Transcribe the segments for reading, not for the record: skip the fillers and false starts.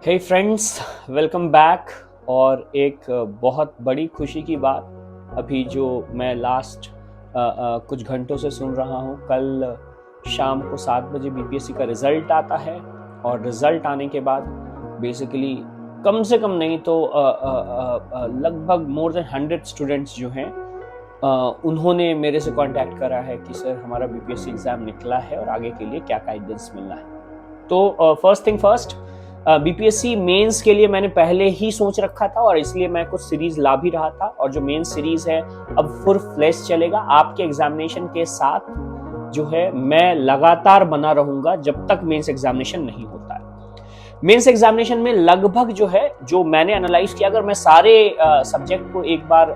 हे friends, welcome back. और एक बहुत बड़ी खुशी की बात अभी जो मैं लास्ट कुछ घंटों से सुन रहा हूँ। कल शाम को 7 बजे बीपीएससी का रिज़ल्ट आता है और रिज़ल्ट आने के बाद बेसिकली कम से कम नहीं तो लगभग मोर देन 100 स्टूडेंट्स जो हैं उन्होंने मेरे से कांटेक्ट करा है कि सर हमारा बीपीएससी एग्ज़ाम निकला है और आगे के लिए क्या गाइडेंस मिलना है। तो first thing first, BPSC mains के लिए मैंने पहले ही सोच रखा था और इसलिए मैं कुछ सीरीज ला भी रहा था। और जो मेंस सीरीज है अब फुल फ्लैश चलेगा आपके एग्जामिनेशन के साथ, जो है मैं लगातार बना रहूंगा जब तक मेंस एग्जामिनेशन नहीं होता है। मेंस एग्जामिनेशन में लगभग जो है, जो मैंने एनालाइज किया, अगर मैं सारे सब्जेक्ट को एक बार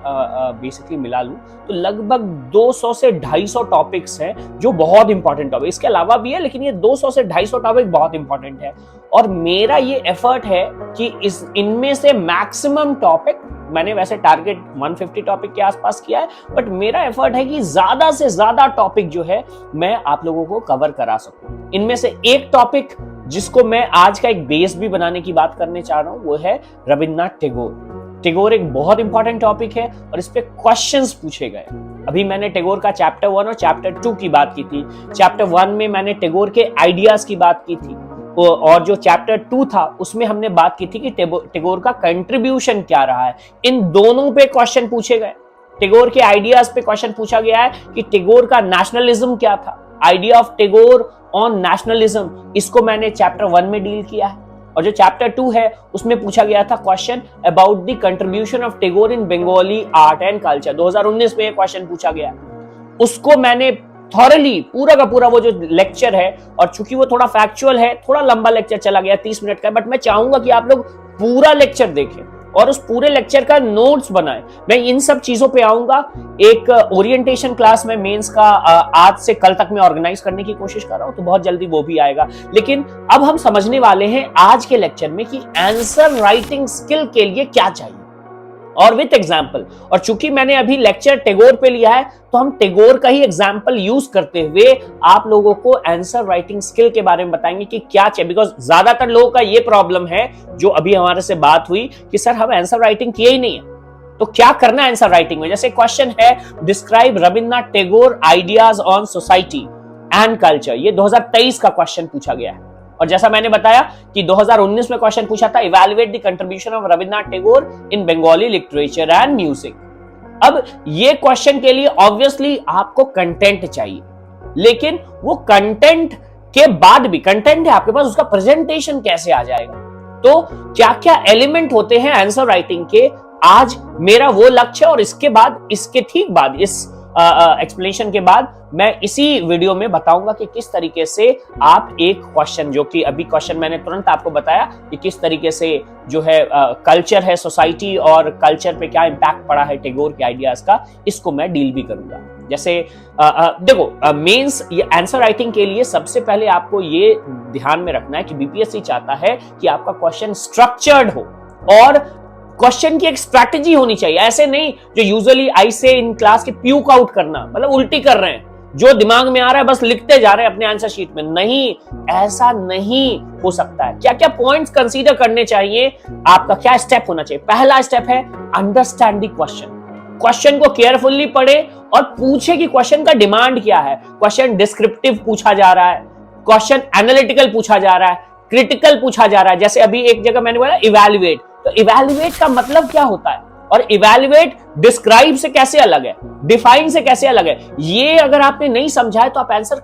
बेसिकली मिला लूं तो लगभग 200 से 250 टॉपिक्स हैं जो बहुत इंपॉर्टेंट टॉपिक, इसके अलावा भी है लेकिन ये 200 से 250 टॉपिक बहुत इंपॉर्टेंट है। और मेरा ये एफर्ट है कि इनमें से मैक्सिमम टॉपिक, मैंने वैसे टारगेट 150 टॉपिक के आसपास किया है, बट मेरा एफर्ट है कि ज्यादा से ज्यादा टॉपिक जो है मैं आप लोगों को कवर करा सकूं। इनमें से एक टॉपिक जिसको मैं आज का एक बेस भी बनाने की बात करने चाह रहा हूं वो है रविन्द्रनाथ टैगोर। टैगोर एक बहुत इंपॉर्टेंट टॉपिक है और इस पे क्वेश्चंस पूछे गए। अभी मैंने टैगोर का चैप्टर 1 और चैप्टर 2 की बात की थी। चैप्टर 1 में मैंने टैगोर के आइडियाज की बात की थी और जो चैप्टर 2 था उसमें हमने बात की थी कि टैगोर का कंट्रीब्यूशन क्या रहा है। इन दोनों पे क्वेश्चन पूछे गए। टैगोर के आइडियाज पे क्वेश्चन पूछा गया है कि टैगोर का नेशनलिज्म क्या था, idea of Tagore on nationalism, इसको मैंने चैप्टर 1 में डील किया है। और जो चैप्टर 2 है उसमें पूछा गया था question about the contribution of Tagore in Bengali art and culture. 2019 में ये क्वेश्चन पूछा गया, उसको मैंने थॉरली पूरा का पूरा वो जो लेक्चर है, और चूंकि वो थोड़ा फैक्चुअल है, थोड़ा लंबा लेक्चर चला गया 30 मिनट का, बट मैं चाहूंगा कि आप लोग पूरा लेक्चर देखें और उस पूरे लेक्चर का नोट्स बनाएं। मैं इन सब चीजों पे आऊंगा। एक ओरिएंटेशन क्लास में मेंस का आज से कल तक मैं ऑर्गेनाइज करने की कोशिश कर रहा हूं, तो बहुत जल्दी वो भी आएगा। लेकिन अब हम समझने वाले हैं आज के लेक्चर में कि आंसर राइटिंग स्किल के लिए क्या चाहिए और विथ एग्जाम्पल। और चूंकि मैंने अभी लेक्चर टैगोर पे लिया है तो हम टैगोर का ही एग्जाम्पल यूज करते हुए आप लोगों को आंसर राइटिंग स्किल के बारे में बताएंगे कि क्या चाहिए। बिकॉज ज्यादातर लोगों का ये प्रॉब्लम है, जो अभी हमारे से बात हुई कि सर हम आंसर राइटिंग किए ही नहीं है, तो क्या करना है आंसर राइटिंग में। जैसे क्वेश्चन है describe Rabindranath Tagore ideas on society and culture, ये 2023 का क्वेश्चन पूछा गया है। और जैसा मैंने बताया कि 2019 में क्वेश्चन पूछा था evaluate the contribution of Rabindranath Tagore in Bengali literature and music. अब ये क्वेश्चन के लिए ऑब्वियसली आपको कंटेंट चाहिए, लेकिन वो कंटेंट के बाद भी, कंटेंट है आपके पास, उसका प्रेजेंटेशन कैसे आ जाएगा, तो क्या क्या एलिमेंट होते हैं आंसर राइटिंग के, आज मेरा वो लक्ष्य है। और इसके बाद, इसके ठीक बाद, इस एक्सप्लेनेशन के बाद मैं इसी वीडियो में बताऊंगा कि किस तरीके से आप एक क्वेश्चन, जो कि अभी क्वेश्चन मैंने तुरंत आपको बताया कि किस तरीके से जो है कल्चर है, सोसाइटी और कल्चर पे क्या इंपैक्ट पड़ा है टैगोर के आइडियाज का, इसको मैं डील भी करूंगा। जैसे देखो, मेंस ये आंसर राइटिंग के लिए सबसे पहले आपको ये ध्यान में रखना है कि बीपीएससी चाहता है कि आपका क्वेश्चन स्ट्रक्चर्ड हो और क्वेश्चन की एक स्ट्रैटेजी होनी चाहिए। ऐसे नहीं जो यूजुअली आई से इन क्लास के प्यूक आउट करना, मतलब उल्टी कर रहे हैं, जो दिमाग में आ रहा है बस लिखते जा रहे हैं अपने आंसर शीट में। नहीं, ऐसा नहीं हो सकता है। क्या क्या पॉइंट्स कंसीडर करने चाहिए, आपका क्या स्टेप होना चाहिए। पहला स्टेप है अंडरस्टैंड द क्वेश्चन। क्वेश्चन को केयरफुली पढ़े और पूछे कि क्वेश्चन का डिमांड क्या है। क्वेश्चन डिस्क्रिप्टिव पूछा जा रहा है, क्वेश्चन एनालिटिकल पूछा जा रहा है, क्रिटिकल पूछा जा रहा है। जैसे अभी एक जगह मैंने बोला इवैल्यूएट, तो इवैल्यूएट का मतलब क्या होता है और इवैल्यूएट डिस्क्राइब से कैसे अलग है, डिफाइन से कैसे अलग है, ये अगर आपने नहीं समझा है तो आप आंसर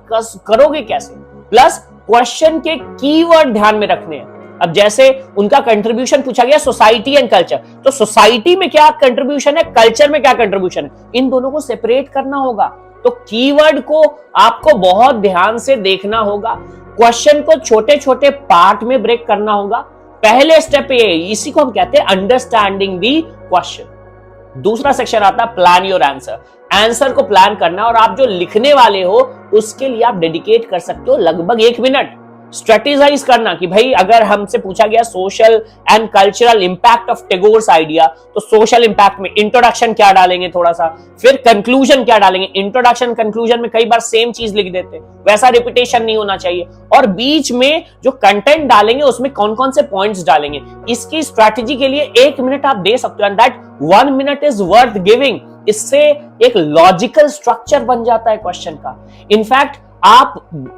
करोगे कैसे। प्लस क्वेश्चन के कीवर्ड ध्यान में रखने हैं। अब जैसे उनका कंट्रीब्यूशन पूछा गया सोसाइटी एंड कल्चर, तो सोसाइटी में क्या कंट्रीब्यूशन है, कल्चर में क्या कंट्रीब्यूशन है, इन दोनों को सेपरेट करना होगा। तो कीवर्ड को आपको बहुत ध्यान से देखना होगा। क्वेश्चन को छोटे छोटे पार्ट में ब्रेक करना होगा। पहले स्टेप ये, इसी को हम कहते हैं अंडरस्टैंडिंग दी क्वेश्चन। दूसरा सेक्शन आता है प्लान योर आंसर। आंसर को प्लान करना, और आप जो लिखने वाले हो उसके लिए आप डेडिकेट कर सकते हो लगभग 1 मिनट। स्ट्रेटेजाइज करना कि भाई अगर हमसे पूछा गया social and cultural impact of Tagore's idea, तो सोशल इंपैक्ट में इंट्रोडक्शन क्या डालेंगे, थोड़ा सा, फिर कंक्लूजन क्या डालेंगे। इंट्रोडक्शन कंक्लूजन में कई बार सेम चीज लिख देते हैं, वैसा रिपीटेशन नहीं होना चाहिए। और बीच में जो कंटेंट डालेंगे उसमें कौन कौन से पॉइंट्स डालेंगे, इसकी स्ट्रैटेजी के लिए 1 मिनट आप दे सकते हो, and that 1 minute is worth giving. इससे एक लॉजिकल स्ट्रक्चर बन जाता है क्वेश्चन का। इनफैक्ट आप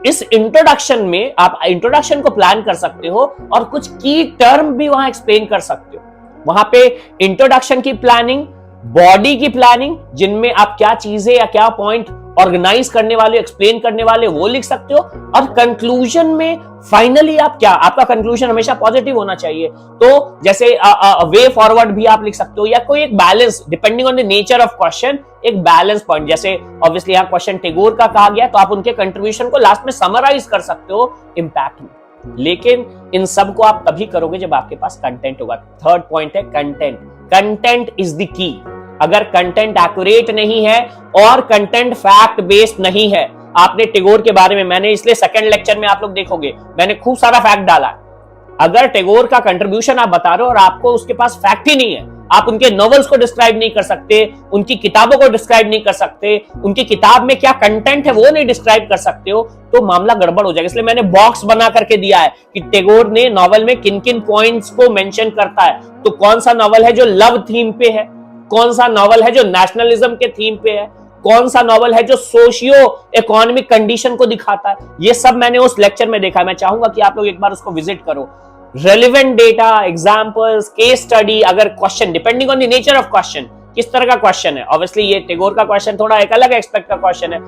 इस इंट्रोडक्शन में आप इंट्रोडक्शन को प्लान कर सकते हो और कुछ की टर्म भी वहां एक्सप्लेन कर सकते हो। वहां पे इंट्रोडक्शन की प्लानिंग, बॉडी की प्लानिंग, जिनमें आप क्या चीजें या क्या पॉइंट ऑर्गेनाइज करने वाले, एक्सप्लेन करने वाले, वो लिख सकते हो। और कंक्लूजन में फाइनली आप क्या, आपका कंक्लूजन हमेशा पॉजिटिव होना चाहिए। तो जैसे वे फॉरवर्ड भी आप लिख सकते हो, या कोई एक balance depending on the nature of question, एक बैलेंस पॉइंट। जैसे ऑब्वियसली यहाँ क्वेश्चन टैगोर का कहा गया, तो आप उनके कंट्रीब्यूशन को लास्ट में समराइज कर सकते हो इंपैक्ट में। लेकिन इन सब को आप तभी करोगे जब आपके पास कंटेंट होगा। थर्ड पॉइंट है content. Content is the key. अगर कंटेंट एक्यूरेट नहीं है और कंटेंट फैक्ट बेस्ड नहीं है, आपने टैगोर के बारे में, मैंने इसलिए सेकंड लेक्चर में आप लोग देखोगे मैंने खूब सारा फैक्ट डाला। अगर टैगोर का कंट्रीब्यूशन आप बता रहे हो और आपको उसके पास फैक्ट ही नहीं है, आप उनके नॉवेल्स को डिस्क्राइब नहीं कर सकते, उनकी किताबों को डिस्क्राइब नहीं कर सकते, उनकी किताब में क्या कंटेंट है वो नहीं डिस्क्राइब कर सकते हो, तो मामला गड़बड़ हो जाएगा। इसलिए मैंने बॉक्स बना करके दिया है कि टैगोर ने नॉवेल में किन किन पॉइंट्स को मेंशन करता है। तो कौन सा नॉवेल है जो लव थीम पे है, कौन सा नॉवेल है जो नेशनलिज्म के थीम पे है, कौन सा नॉवेल है जो सोशियो इकोनॉमिक कंडीशन को दिखाता है, ये सब मैंने उस लेक्चर में देखा। मैं चाहूंगा कि आप लोग एक बार उसको विजिट करो। Relevant data, examples, case study, अगर question depending on the nature of question, किस तरह का क्वेश्चन है। ऑब्वियसली ये टैगोर का क्वेश्चन थोड़ा एक अलग एस्पेक्ट का क्वेश्चन है।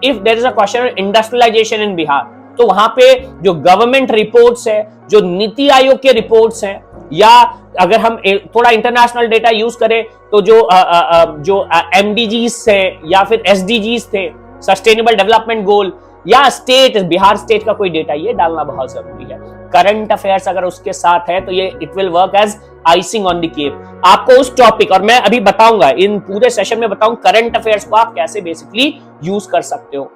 If there is a question on industrialisation in Bihar, तो वहां पे जो गवर्नमेंट रिपोर्ट्स है, जो नीति आयोग के रिपोर्ट्स हैं, या अगर हम थोड़ा इंटरनेशनल डेटा यूज करें तो जो एमडीजीज थे या फिर एसडीजीज थे, सस्टेनेबल डेवलपमेंट गोल, या स्टेट, बिहार स्टेट का कोई डेटा, ये डालना बहुत जरूरी है। करंट अफेयर्स अगर उसके साथ है तो ये it will work as icing on the cake. आपको उस टॉपिक, और मैं अभी बताऊंगा इन पूरे सेशन में बताऊं करंट अफेयर्स को आप कैसे बेसिकली यूज कर सकते हो।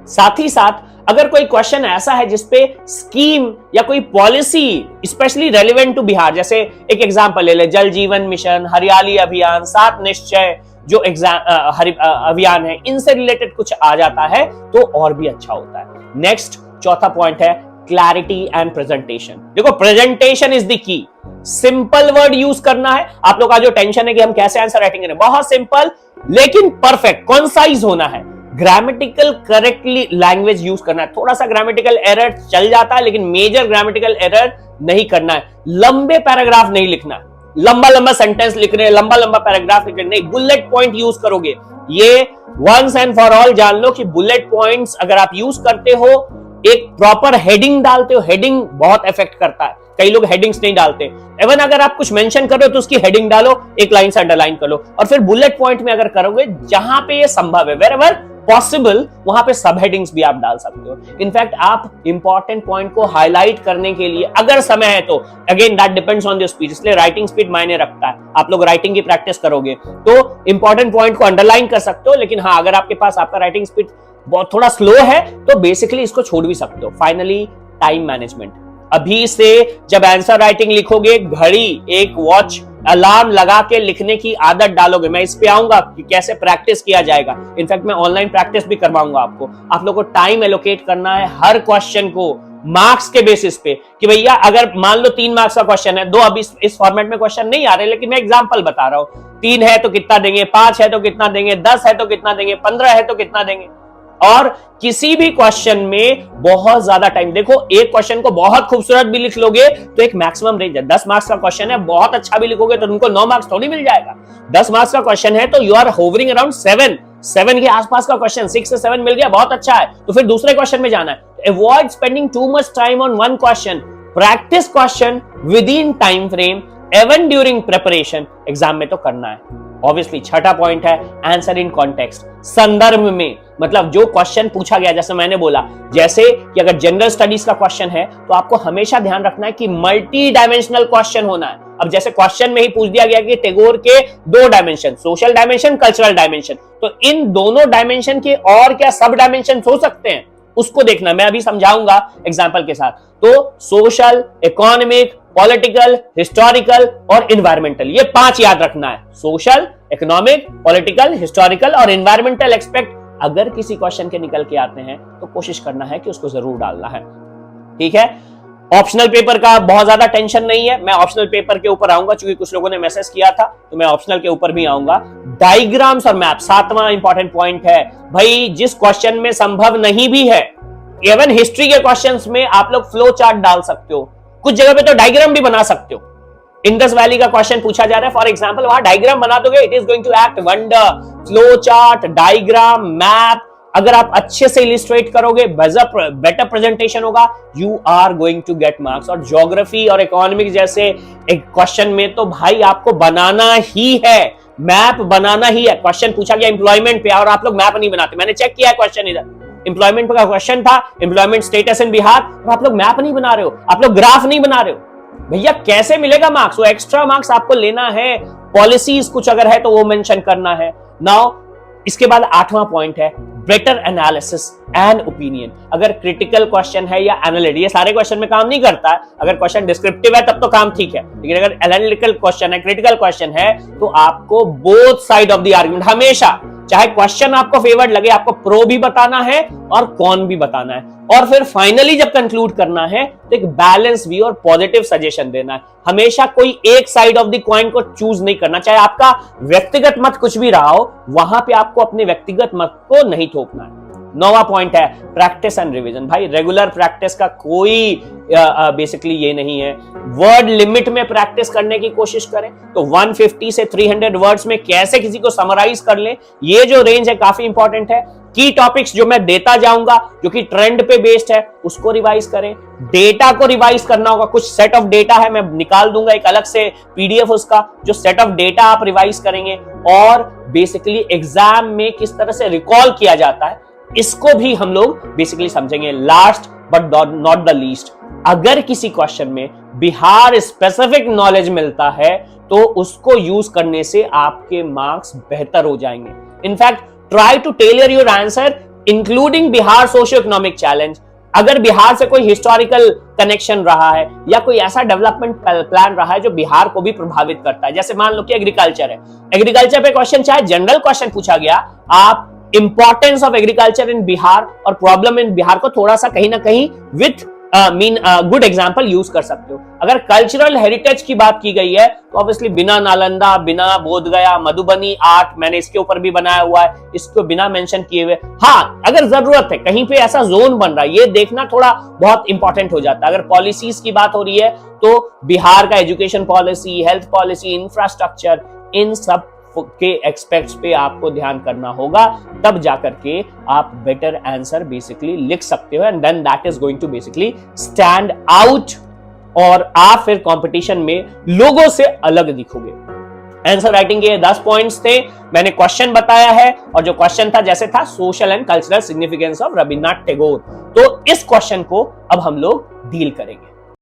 साथ ही साथ अगर कोई क्वेश्चन ऐसा है जिसपे स्कीम या कोई policy specially relevant to Bihar, जैसे एक एग्जांपल ले ले, जल जीवन मिशन, हरियाली अभियान, 7 निश्चय जो अभियान है, इनसे रिलेटेड कुछ आ जाता है तो और भी अच्छा होता है। नेक्स्ट चौथा पॉइंट है क्लैरिटी एंड प्रेजेंटेशन। देखो presentation is the key. Simple word use करना है। आप लोग का जो टेंशन है कि हम कैसे आंसर राइटिंग करें, बहुत सिंपल लेकिन परफेक्ट, कॉन्साइज होना है। ग्रामेटिकल करेक्टली लैंग्वेज यूज करना है। थोड़ा सा ग्रामेटिकल एरर चल जाता है लेकिन मेजर ग्रामेटिकल एरर नहीं करना है। लंबे पैराग्राफ नहीं लिखना है, लंबा लंबा सेंटेंस लिख रहे हैं, लंबा लंबा पैराग्राफ लिख रहे हैं, नहीं, बुलेट पॉइंट यूज करोगे। ये वंस एंड फॉर ऑल जान लो कि बुलेट पॉइंट्स अगर आप यूज करते हो, एक प्रॉपर हेडिंग डालते हो, हेडिंग बहुत इफेक्ट करता है। कई लोग हेडिंग्स नहीं डालते। इवन अगर आप कुछ मेंशन कर रहे हो तो उसकी हेडिंग डालो, एक लाइन से अंडरलाइन कर लो, और फिर बुलेट पॉइंट में अगर करोगे जहां पे ये संभव है, वेरेवर पॉसिबल, वहां पे सब हेडिंग्स भी आप डाल सकते हो। इनफैक्ट आप इंपॉर्टेंट पॉइंट को हाईलाइट करने के लिए अगर समय है तो, again that depends on the speed, इसलिए राइटिंग स्पीड मायने रखता है। आप लोग राइटिंग की प्रैक्टिस करोगे तो इंपॉर्टेंट पॉइंट को अंडरलाइन कर सकते हो, लेकिन हाँ, अगर आपके पास आपका राइटिंग स्पीड बहुत थोड़ा स्लो है तो बेसिकली इसको छोड़ भी सकते हो। Finally time management. अभी से जब आंसर राइटिंग लिखोगे, घड़ी, एक वॉच, अलार्म लगा के लिखने की आदत डालोगे। मैं इस पे आऊंगा कि कैसे प्रैक्टिस किया जाएगा। इनफैक्ट मैं ऑनलाइन प्रैक्टिस भी करवाऊंगा आपको। आप लोगों को टाइम एलोकेट करना है हर क्वेश्चन को मार्क्स के बेसिस पे, कि भैया अगर मान लो 3 मार्क्स का क्वेश्चन है, 2 अभी इस फॉर्मेट में क्वेश्चन नहीं आ रहे, लेकिन मैं एग्जांपल बता रहा हूं। 3 है तो कितना देंगे, 5 है तो कितना देंगे, 10 है तो कितना देंगे, 15 है तो कितना देंगे। और किसी भी क्वेश्चन में बहुत ज्यादा टाइम, देखो एक क्वेश्चन को बहुत खूबसूरत भी लिख लोगे तो एक मैक्सिमम रेंज है। 10 मार्क्स का क्वेश्चन है, बहुत अच्छा भी लिखोगे तो तुमको 9 मार्क्स थोड़ी मिल जाएगा। 10 मार्क्स का क्वेश्चन है तो यू आर होवरिंग अराउंड 7 के आसपास का क्वेश्चन, 6 से 7 मिल गया, बहुत अच्छा है, तो फिर दूसरे क्वेश्चन में जाना है। Avoid spending too much time on one question, practice question with in time frame, even during preparation. Exam में तो करना है। ऑब्वियसली छठा पॉइंट है आंसर इन कॉन्टेक्स्ट, संदर्भ में। मतलब जो क्वेश्चन पूछा गया, जैसे मैंने बोला, जैसे कि अगर जनरल स्टडीज का क्वेश्चन है तो आपको हमेशा ध्यान रखना है कि मल्टी डायमेंशनल क्वेश्चन होना है। अब जैसे क्वेश्चन में ही पूछ दिया गया कि टैगोर के 2 dimension, social dimension, cultural dimension, तो इन दोनों डायमेंशन के और क्या सब डायमेंशन हो सकते हैं? उसको देखना, मैं अभी समझाऊंगा एग्जाम्पल के साथ। तो सोशल, इकोनॉमिक, पॉलिटिकल, हिस्टोरिकल और इन्वायरमेंटल, ये 5 याद रखना है। सोशल, इकोनॉमिक, पॉलिटिकल, हिस्टोरिकल और इन्वायरमेंटल एस्पेक्ट अगर किसी क्वेश्चन के निकल के आते हैं तो कोशिश करना है कि उसको जरूर डालना है, ठीक है। ऑप्शनल पेपर का बहुत ज्यादा टेंशन नहीं है, मैं ऑप्शनल पेपर के ऊपर आऊंगा, क्योंकि कुछ लोगों ने मैसेज किया था, तो मैं ऑप्शनल के ऊपर भी आऊंगा। डायग्राम्स और मैप 7वां इंपॉर्टेंट पॉइंट है भाई, जिस क्वेश्चन में संभव नहीं भी है, इवन हिस्ट्री के क्वेश्चंस में आप लोग फ्लो चार्ट डाल सकते हो, कुछ जगह पे तो डायग्राम भी बना सकते हो। इंडस वैली का क्वेश्चन पूछा जा रहा है, फॉर एग्जांपल, वहां डायग्राम बना दोगे, it is going to act wonder. Flow chart, diagram, map, अगर आप अच्छे से इलिस्ट्रेट करोगे, बेटर प्रेजेंटेशन होगा, you are going to get marks. और ज्योग्राफी और इकोनॉमिक्स जैसे एक क्वेश्चन में तो भाई आपको बनाना ही है, मैप बनाना ही है। क्वेश्चन पूछा गया एम्प्लॉयमेंट पे और आप लोग मैप नहीं बनाते, मैंने चेक किया है क्वेश्चन, इधर एम्प्लॉयमेंट का क्वेश्चन था, एम्प्लॉयमेंट स्टेटस इन बिहार, और आप लोग मैप नहीं बना रहे हो, आप लोग ग्राफ नहीं बना रहे हो, भैया कैसे मिलेगा मार्क्स? वो एक्स्ट्रा मार्क्स आपको लेना है। पॉलिसीज कुछ अगर है तो वो मेंशन करना है। नाउ इसके बाद 8वां पॉइंट है बेटर एनालिसिस एंड ओपिनियन। अगर क्रिटिकल क्वेश्चन है या एनालिटिकल, ये सारे क्वेश्चन में काम नहीं करता है, अगर क्वेश्चन डिस्क्रिप्टिव है तब तो काम ठीक है, लेकिन अगर एनालिटिकल क्वेश्चन है, क्रिटिकल क्वेश्चन है, तो आपको both side of the argument हमेशा, चाहे क्वेश्चन आपको फेवर्ड लगे, आपको प्रो भी बताना है और कॉन भी बताना है, और फिर फाइनली जब कंक्लूड करना है तो एक बैलेंस व्यू और पॉजिटिव सजेशन देना है। हमेशा कोई एक साइड ऑफ द कॉइन को चूज नहीं करना, चाहे आपका व्यक्तिगत मत कुछ भी रहा हो, वहां पे आपको अपने व्यक्तिगत मत को नहीं थोपना है। 9वां पॉइंट है प्रैक्टिस एंड रिवीजन। भाई रेगुलर प्रैक्टिस का कोई बेसिकली ये नहीं है, वर्ड लिमिट में प्रैक्टिस करने की कोशिश करें, तो 150 से 300 वर्ड्स में कैसे किसी को समराइज कर लें, ये जो रेंज है काफी इंपॉर्टेंट है। की टॉपिक्स जो मैं देता जाऊंगा, जो कि ट्रेंड पे बेस्ड है, उसको रिवाइज करें। डेटा को रिवाइज करना होगा, कुछ सेट ऑफ डेटा है, मैं निकाल दूंगा एक अलग से पीडीएफ उसका, जो सेट ऑफ डेटा आप रिवाइज करेंगे, और बेसिकली एग्जाम में किस तरह से रिकॉल किया जाता है इसको भी हम लोग बेसिकली समझेंगे। Last but not the least, अगर किसी क्वेश्चन में बिहार स्पेसिफिक नॉलेज मिलता है तो उसको यूज करने से आपके मार्क्स बेहतर हो जाएंगे। In fact try to tailor your answer including Bihar socio economic challenge. अगर बिहार से कोई हिस्टोरिकल कनेक्शन रहा है या कोई ऐसा डेवलपमेंट प्लान रहा है जो बिहार को भी प्रभावित करता है, जैसे मान लो कि एग्रीकल्चर है, एग्रीकल्चर पे क्वेश्चन चाहे जनरल क्वेश्चन पूछा गया, आप importance of agriculture in Bihar और प्रॉब्लम इन बिहार को थोड़ा सा कहीं ना कहीं विथ गुड एग्जाम्पल यूज कर सकते हो। अगर कल्चरल हेरिटेज की बात की गई है तो ऑब्वियसली बिना नालंदा, बिना बोधगया, मधुबनी आर्ट, मैंने इसके ऊपर भी बनाया हुआ है, इसको बिना मेंशन किए हुए। हाँ, अगर जरूरत है कहीं पे ऐसा जोन बन रहा है, ये देखना थोड़ा बहुत इंपॉर्टेंट हो जाता है। अगर पॉलिसीज की बात हो रही है तो बिहार का education policy, health policy, infrastructure, इन सब के एक्सपेक्ट्स पे आपको ध्यान करना होगा, तब जाकर के आप बेटर आंसर बेसिकली लिख सकते हो, and then that is going to basically stand out, और आप फिर कंपटीशन में लोगों से अलग दिखोगे। आंसर राइटिंग के 10 पॉइंट्स थे, मैंने क्वेश्चन बताया है, और जो क्वेश्चन था जैसे था social and cultural significance of Rabindranath Tagore, तो इस क्वेश्चन को अब हम लोग डील करेंगे।